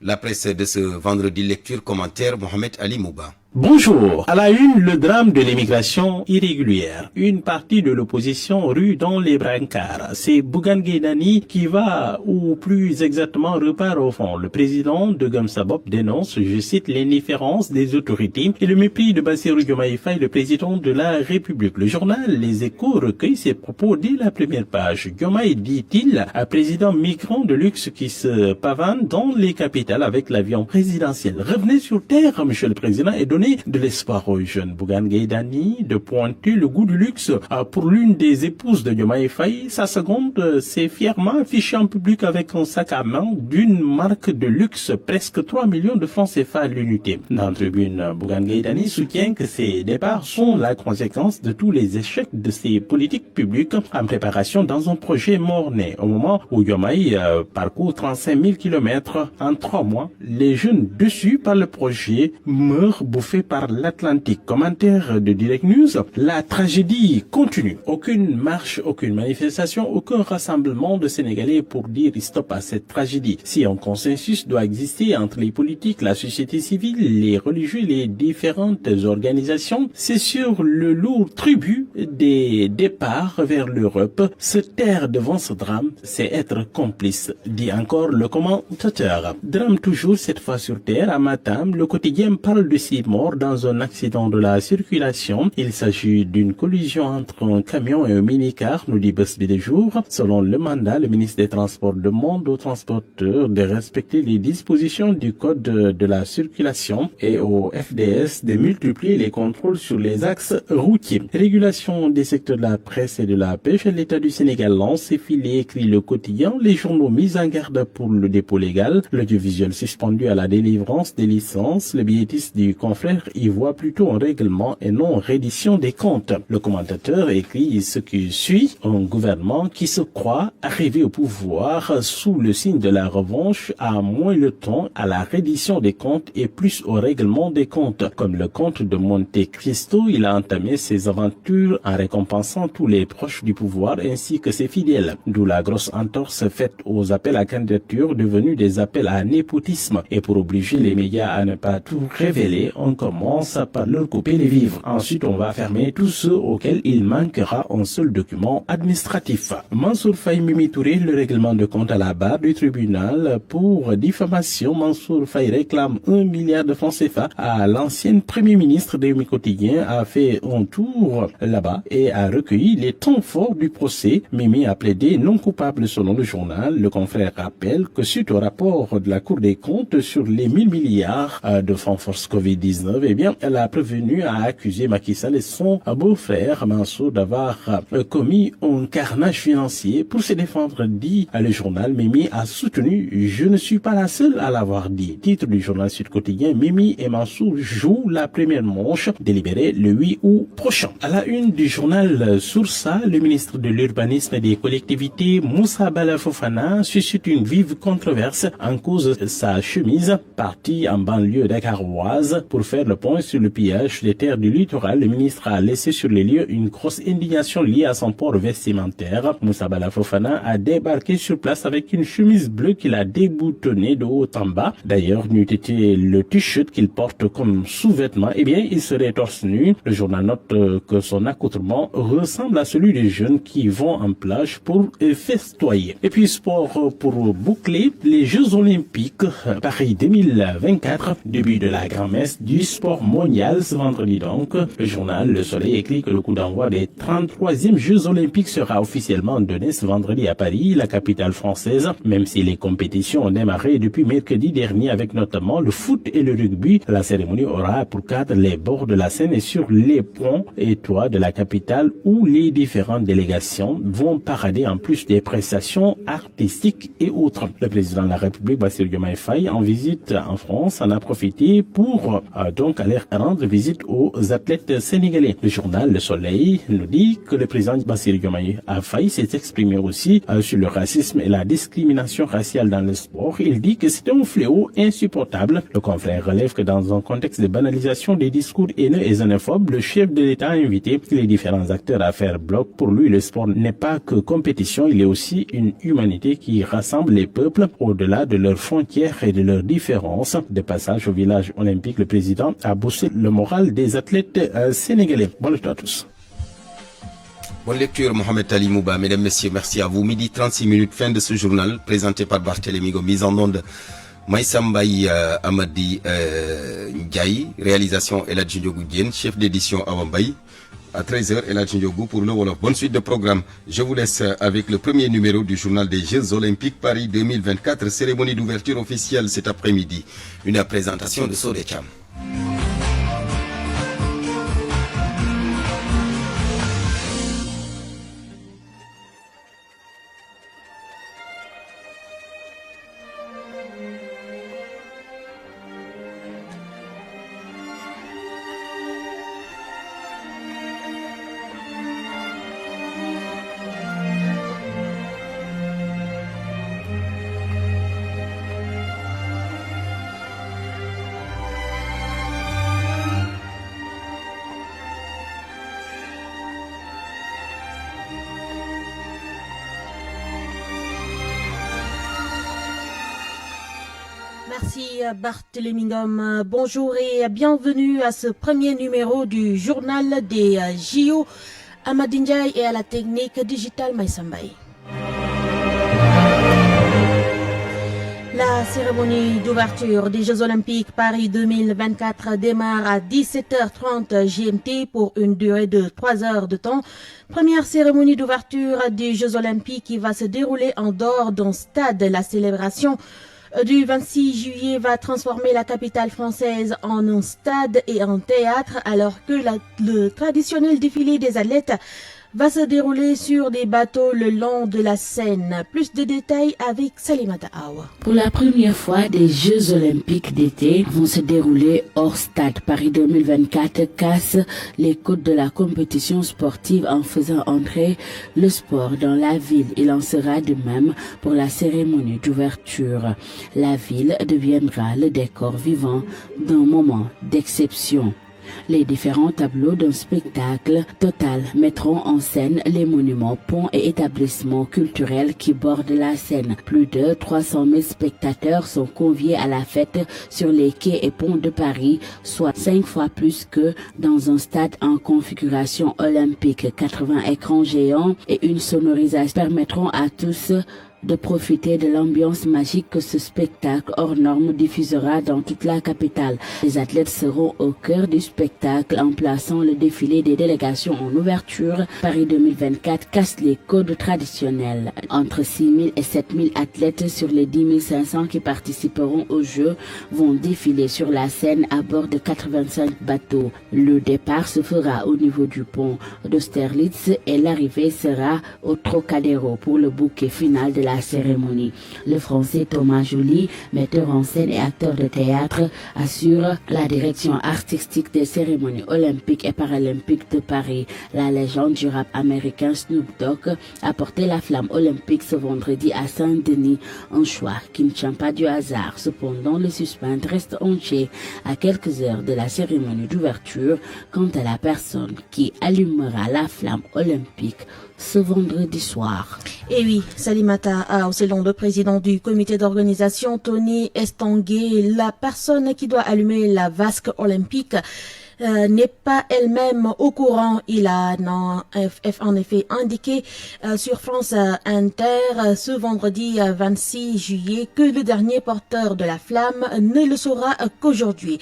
La presse de ce vendredi, lecture, commentaire, Mohamed Ali Mouba. Bonjour. À la une, le drame de l'immigration irrégulière. Une partie de l'opposition rue dans les brancards. C'est Bougane Gueye Dany qui va, ou plus exactement repart au fond. Le président de Gamsabop dénonce, je cite, l'indifférence des autorités et le mépris de Bassirou Diomaye Faye, le président de la République. Le journal Les Échos recueille ses propos dès la première page. Diomaye, dit-il, un président migrant de luxe qui se pavane dans les capitales avec l'avion présidentiel. Revenez sur terre, monsieur le président, et donnez de l'espoir aux jeunes. Bougane Gueye Dany de pointer le goût du luxe pour l'une des épouses de Diomaye Faye. Sa seconde s'est fièrement affichée en public avec un sac à main d'une marque de luxe, presque 3 millions de francs CFA à l'unité. Dans la tribune, Bougane Gueye Dany soutient que ces départs sont la conséquence de tous les échecs de ces politiques publiques en préparation dans un projet mort-né. Au moment où Diomaye parcourt 35 000 km en 3 mois, les jeunes déçus par le projet meurent bouffés par l'Atlantique. Commentaire de Direct News, la tragédie continue. Aucune marche, aucune manifestation, aucun rassemblement de Sénégalais pour dire stop à cette tragédie. Si un consensus doit exister entre les politiques, la société civile, les religieux, les différentes organisations, c'est sur le lourd tribut des départs vers l'Europe. Se taire devant ce drame, c'est être complice, dit encore le commentateur. Drame toujours, cette fois sur terre, à Matam, le quotidien parle de 6 morts dans un accident de la circulation. Il s'agit d'une collision entre un camion et un minicar, nous dit Bës Bi de Jour. Selon le mandat, le ministre des Transports demande aux transporteurs de respecter les dispositions du code de la circulation et au FDS de multiplier les contrôles sur les axes routiers. Régulation des secteurs de la presse et de la pêche. L'État du Sénégal lance ses filets, écrit le quotidien. Les journaux mis en garde pour le dépôt légal. L'audiovisuel suspendu à la délivrance des licences. Le billetiste du confrère y voit plutôt un règlement et non reddition des comptes. Le commentateur écrit ce qui suit: un gouvernement qui se croit arrivé au pouvoir sous le signe de la revanche a moins le temps à la reddition des comptes et plus au règlement des comptes. Comme le comte de Monte Cristo, il a entamé ses aventures en récompensant tous les proches du pouvoir ainsi que ses fidèles. D'où la grosse entorse faite aux appels à candidature devenus des appels à népotisme. Et pour obliger les médias à ne pas tout révéler, un commence par leur couper les vivres. Ensuite, on va fermer tous ceux auxquels il manquera un seul document administratif. Mansour Faye Mimi Touré, le règlement de compte à la barre du tribunal pour diffamation. Mansour Faye réclame 1 milliard de francs CFA à l'ancienne premier ministre de Rewmi Quotidien, a fait un tour là-bas et a recueilli les temps forts du procès. Mimi a plaidé non coupable selon le journal. Le confrère rappelle que suite au rapport de la Cour des comptes sur les 1000 milliards de francs force Covid-19, eh bien, elle a prévenu, a accusé Macky Sall et son beau-frère Mansour d'avoir commis un carnage financier. Pour se défendre, dit le journal, Mimi a soutenu « Je ne suis pas la seule à l'avoir dit ». Titre du journal Sud Quotidien, Mimi et Mansour jouent la première manche délibérée le 8 août prochain. À la une du journal Sourça, le ministre de l'Urbanisme et des collectivités, Moussa Bala Fofana, suscite une vive controverse en cause de sa chemise. Parti en banlieue dakaroise pour faire le point sur le pillage des terres du littoral, le ministre a laissé sur les lieux une grosse indignation liée à son port vestimentaire. Moussa Bala Fofana a débarqué sur place avec une chemise bleue qu'il a déboutonnée de haut en bas. D'ailleurs, n'eût été le t-shirt qu'il porte comme sous-vêtement, eh bien, il serait torse nu. Le journal note que son accoutrement ressemble à celui des jeunes qui vont en plage pour festoyer. Et puis sport pour boucler, les Jeux Olympiques Paris 2024, début de la grand-messe du sport mondial ce vendredi donc. Le journal Le Soleil écrit que le coup d'envoi des 33e Jeux Olympiques sera officiellement donné ce vendredi à Paris, la capitale française, même si les compétitions ont démarré depuis mercredi dernier avec notamment le foot et le rugby. La cérémonie aura pour cadre les bords de la Seine et sur les ponts et toits de la capitale où les différentes délégations vont parader en plus des prestations artistiques et autres. Le président de la République, Bassirou Diomaye Faye, en visite en France, en a profité pour donc aller rendre visite aux athlètes sénégalais. Le journal Le Soleil nous dit que le président Bassirou Diomaye Faye s'est exprimé aussi sur le racisme et la discrimination raciale dans le sport. Il dit que c'est un fléau insupportable. Le confrère relève que dans un contexte de banalisation des discours haineux et xénophobes, le chef de l'État a invité les différents acteurs à faire bloc. Pour lui, le sport n'est pas que compétition, il est aussi une humanité qui rassemble les peuples au-delà de leurs frontières et de leurs différences. De passage au village olympique, le président a boosté le moral des athlètes sénégalais. Bonne lecture à tous. Bonne lecture, Mohamed Ali Mouba. Mesdames, Messieurs, merci à vous. Midi 36 minutes, fin de ce journal, présenté par Barthélémy Go, mise en onde Maïsambaï Amadi Ndiaye, réalisation Eladji Ndiogou Diène, chef d'édition Awambaï. À 13h, Eladji Ndiogou pour le Wolof. Bonne suite de programme. Je vous laisse avec le premier numéro du journal des Jeux Olympiques Paris 2024, cérémonie d'ouverture officielle cet après-midi. Une présentation de Sodé Cham. Merci Barthélémy Ngom. Bonjour et bienvenue à ce premier numéro du journal des JO. Amadi Ndiaye et à la technique digitale Maïsambaï. La cérémonie d'ouverture des Jeux Olympiques Paris 2024 démarre à 17h30 GMT pour une durée de 3 heures de temps. Première cérémonie d'ouverture des Jeux Olympiques qui va se dérouler en dehors d'un stade. La célébration du 26 juillet va transformer la capitale française en un stade et un théâtre alors que le traditionnel défilé des athlètes va se dérouler sur des bateaux le long de la Seine. Plus de détails avec Salimata Awa. Pour la première fois, des Jeux Olympiques d'été vont se dérouler hors stade. Paris 2024 casse les codes de la compétition sportive en faisant entrer le sport dans la ville. Il en sera de même pour la cérémonie d'ouverture. La ville deviendra le décor vivant d'un moment d'exception. Les différents tableaux d'un spectacle total mettront en scène les monuments, ponts et établissements culturels qui bordent la Seine. Plus de 300 000 spectateurs sont conviés à la fête sur les quais et ponts de Paris, soit 5 fois plus que dans un stade en configuration olympique. 80 écrans géants et une sonorisation permettront à tous de profiter de l'ambiance magique que ce spectacle hors norme diffusera dans toute la capitale. Les athlètes seront au cœur du spectacle en plaçant le défilé des délégations en ouverture. Paris 2024 casse les codes traditionnels. Entre 6 000 et 7 000 athlètes sur les 10 500 qui participeront aux Jeux vont défiler sur la Seine à bord de 85 bateaux. Le départ se fera au niveau du pont d'Austerlitz et l'arrivée sera au Trocadéro pour le bouquet final de la cérémonie. Le Français Thomas Joly, metteur en scène et acteur de théâtre, assure la direction artistique des cérémonies olympiques et paralympiques de Paris. La légende du rap américain Snoop Dogg a porté la flamme olympique ce vendredi à Saint-Denis, un choix qui ne tient pas du hasard. Cependant, le suspense reste entier à quelques heures de la cérémonie d'ouverture quant à la personne qui allumera la flamme olympique ce vendredi soir. Et oui, Salimata, selon le président du comité d'organisation, Tony Estanguet, la personne qui doit allumer la vasque olympique n'est pas elle-même au courant. Il a en effet indiqué sur France Inter ce vendredi 26 juillet que le dernier porteur de la flamme ne le saura qu'aujourd'hui.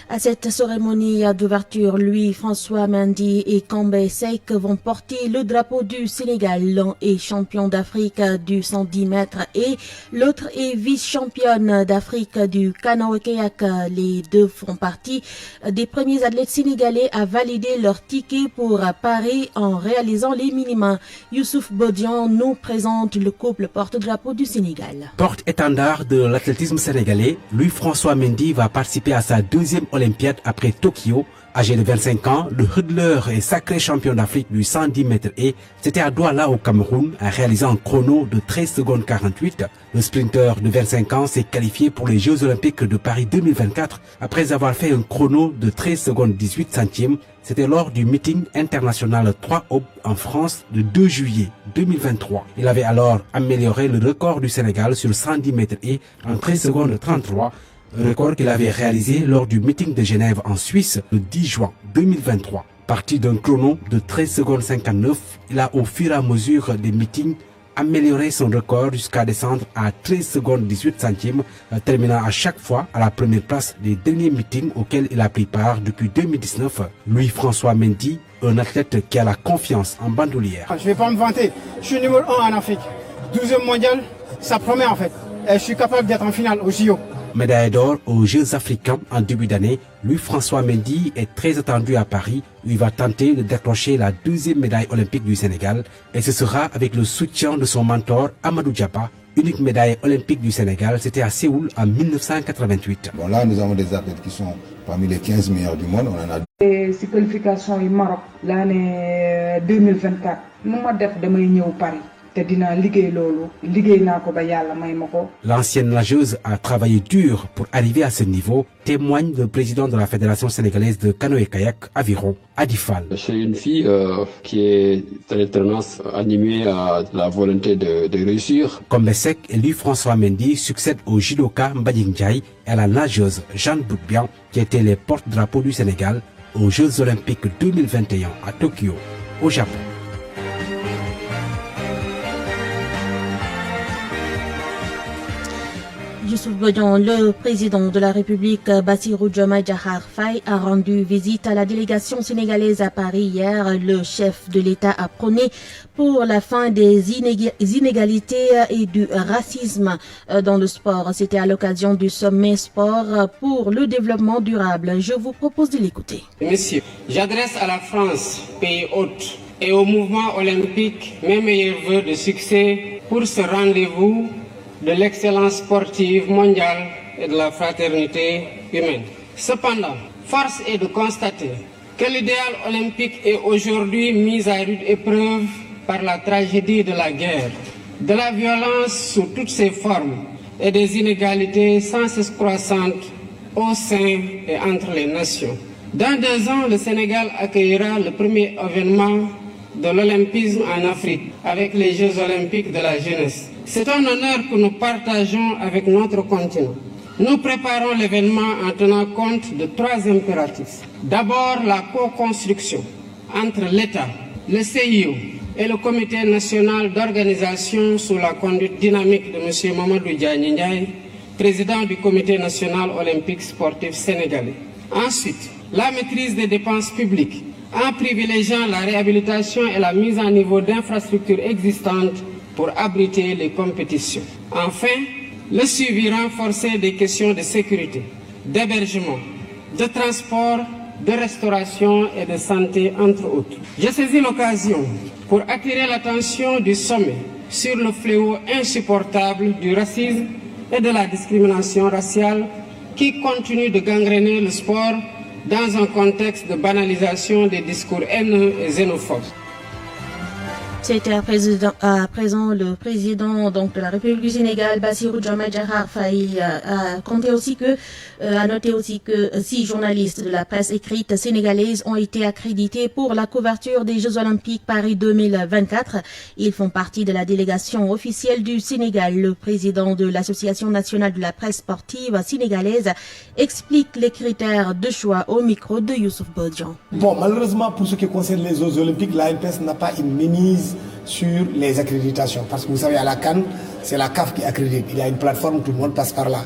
À cette cérémonie d'ouverture, lui, François Mendy et Kambé Seck vont porter le drapeau du Sénégal. L'un est champion d'Afrique du 110 mètres et l'autre est vice-championne d'Afrique du canoë-kayak. Les deux font partie des premiers athlètes sénégalais à valider leur ticket pour Paris en réalisant les minima. Youssouf Bodian nous présente le couple porte-drapeau du Sénégal. Porte-étendard de l'athlétisme sénégalais, Louis-François Mendy va participer à sa deuxième Olympiade après Tokyo. Âgé de 25 ans, le hurdleur et sacré champion d'Afrique du 110 mètres et c'était à Douala au Cameroun, en réalisant un chrono de 13 secondes 48. Le sprinter de 25 ans s'est qualifié pour les Jeux Olympiques de Paris 2024 après avoir fait un chrono de 13 secondes 18 centièmes. C'était lors du meeting international 3 Aube en France le 2 juillet 2023. Il avait alors amélioré le record du Sénégal sur 110 mètres et en 13 secondes 33. Un record qu'il avait réalisé lors du meeting de Genève en Suisse le 10 juin 2023. Parti d'un chrono de 13 secondes 59, il a au fur et à mesure des meetings amélioré son record jusqu'à descendre à 13 secondes 18 centièmes, terminant à chaque fois à la première place des derniers meetings auxquels il a pris part depuis 2019. Louis-François Mendy, un athlète qui a la confiance en bandoulière. Je ne vais pas me vanter, je suis numéro 1 en Afrique. 12e mondial, ça promet en fait. Et je suis capable d'être en finale au JO. Médaille d'or aux Jeux africains en début d'année, Louis-François Mendy est très attendu à Paris où il va tenter de décrocher la deuxième médaille olympique du Sénégal et ce sera avec le soutien de son mentor Amadou Diaba. Unique médaille olympique du Sénégal, c'était à Séoul en 1988. Bon, là, nous avons des athlètes qui sont parmi les 15 meilleurs du monde. On en a ces qualifications au Maroc l'année 2024. Nous avons Paris. L'ancienne nageuse a travaillé dur pour arriver à ce niveau, témoigne le président de la Fédération sénégalaise de canoë-kayak Aviron, Adifal. C'est une fille qui est très tenace, animée à la volonté de réussir. Kambé Seck et Louis-François Mendy succèdent au judoka Mbading Ndiaye et à la nageuse Jeanne Boukbian qui étaient les porte-drapeaux du Sénégal aux Jeux Olympiques 2021 à Tokyo, au Japon. Youssouf Bodian, le président de la République Bassirou Diomaye Diakhar Faye a rendu visite à la délégation sénégalaise à Paris hier. Le chef de l'État a prôné pour la fin des inégalités et du racisme dans le sport. C'était à l'occasion du sommet sport pour le développement durable. Je vous propose de l'écouter. Messieurs, j'adresse à la France, pays hôte, et au mouvement olympique mes meilleurs vœux de succès pour ce rendez-vous de l'excellence sportive mondiale et de la fraternité humaine. Cependant, force est de constater que l'idéal olympique est aujourd'hui mis à rude épreuve par la tragédie de la guerre, de la violence sous toutes ses formes et des inégalités sans cesse croissantes au sein et entre les nations. Dans 2 ans, le Sénégal accueillera le premier événement de l'olympisme en Afrique avec les Jeux olympiques de la jeunesse. C'est un honneur que nous partageons avec notre continent. Nous préparons l'événement en tenant compte de 3 impératifs. D'abord, la co-construction entre l'État, le CIO et le Comité national d'organisation sous la conduite dynamique de M. Mamadou Diagne Ndiaye, président du Comité national olympique sportif sénégalais. Ensuite, la maîtrise des dépenses publiques en privilégiant la réhabilitation et la mise à niveau d'infrastructures existantes pour abriter les compétitions. Enfin, le suivi renforcé des questions de sécurité, d'hébergement, de transport, de restauration et de santé, entre autres. Je saisis l'occasion pour attirer l'attention du sommet sur le fléau insupportable du racisme et de la discrimination raciale qui continue de gangréner le sport dans un contexte de banalisation des discours haineux et xénophobes. C'était à présent le président donc de la République du Sénégal, Bassirou Diomaye Diakhar Faye, a noté aussi que 6 journalistes de la presse écrite sénégalaise ont été accrédités pour la couverture des Jeux Olympiques Paris 2024. Ils font partie de la délégation officielle du Sénégal. Le président de l'Association nationale de la presse sportive sénégalaise explique les critères de choix au micro de Youssouf Bodjan. Bon, malheureusement, pour ce qui concerne les Jeux Olympiques, l'ANPS n'a pas une mémise sur les accréditations. Parce que vous savez, à la CAN, c'est la CAF qui accrédite. Il y a une plateforme, tout le monde passe par là.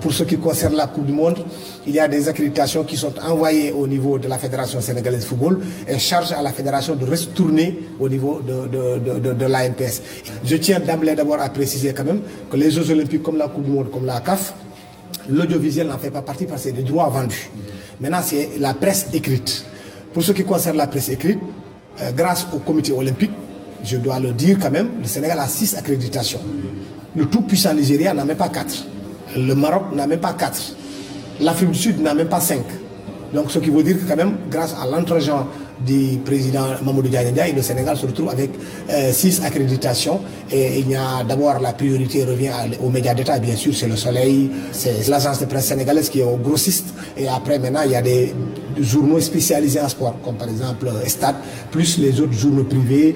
Pour ce qui concerne la Coupe du Monde, il y a des accréditations qui sont envoyées au niveau de la Fédération sénégalaise de football et charge à la Fédération de retourner au niveau de l'ANPS. Je tiens d'emblée d'abord à préciser quand même que les Jeux Olympiques comme la Coupe du Monde, comme la CAF, l'audiovisuel n'en fait pas partie parce que c'est des droits vendus. Maintenant, c'est la presse écrite. Pour ce qui concerne la presse écrite, grâce au comité olympique, je dois le dire quand même, le Sénégal a 6 accréditations. Le tout puissant Nigeria n'a même pas 4. Le Maroc n'a même pas 4. L'Afrique du Sud n'a même pas 5. Donc ce qui veut dire que quand même, grâce à l'entre-gens du président Mamadou Diagne Ndiaye, le Sénégal se retrouve avec 6 accréditations. Et il y a d'abord la priorité revient aux médias d'État, bien sûr, c'est le Soleil, c'est l'agence de presse sénégalaise qui est au grossiste. Et après maintenant, il y a des journaux spécialisés en sport, comme par exemple Stade, plus les autres journaux privés,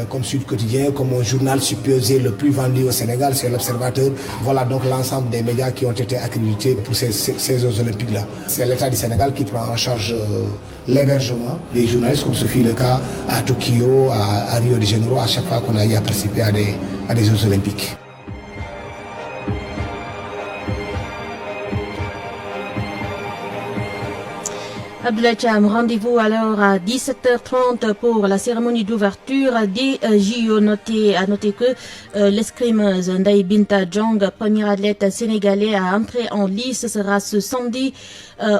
comme Sud Quotidien, comme un journal supposé le plus vendu au Sénégal, c'est l'Observateur. Voilà donc l'ensemble des médias qui ont été accrédités pour ces Jeux Olympiques-là. C'est l'État du Sénégal qui prend en charge l'hébergement des journalistes, comme ce fut le cas à Tokyo, à Rio de Janeiro, à chaque fois qu'on a eu à participer à des Jeux Olympiques. Abdoulaye Cham, rendez-vous alors à 17h30 pour la cérémonie d'ouverture des JO. À noter que l'escrimeuse Ndaye Binta Djong, première athlète sénégalaise à entrer en lice, sera ce samedi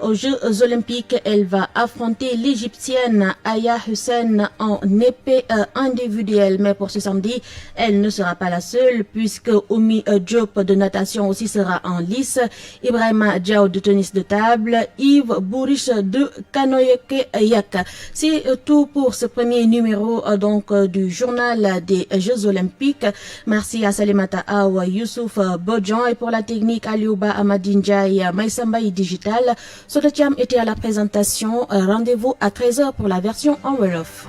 aux Jeux Olympiques. Elle va affronter l'Égyptienne Aya Hussein en épée individuelle. Mais pour ce samedi, elle ne sera pas la seule puisque Oumi Diop de natation aussi sera en lice. Ibrahima Diaw de tennis de table, Yves Bourich de Kanoyeke Yaka. C'est tout pour ce premier numéro donc du journal des Jeux Olympiques. Merci à Salimata Awa, Youssouf Bodjan et pour la technique Aliouba Amadinjaï, Maïsambaï Digital. Sodachiam était à la présentation. Rendez-vous à 13h pour la version en Wolof.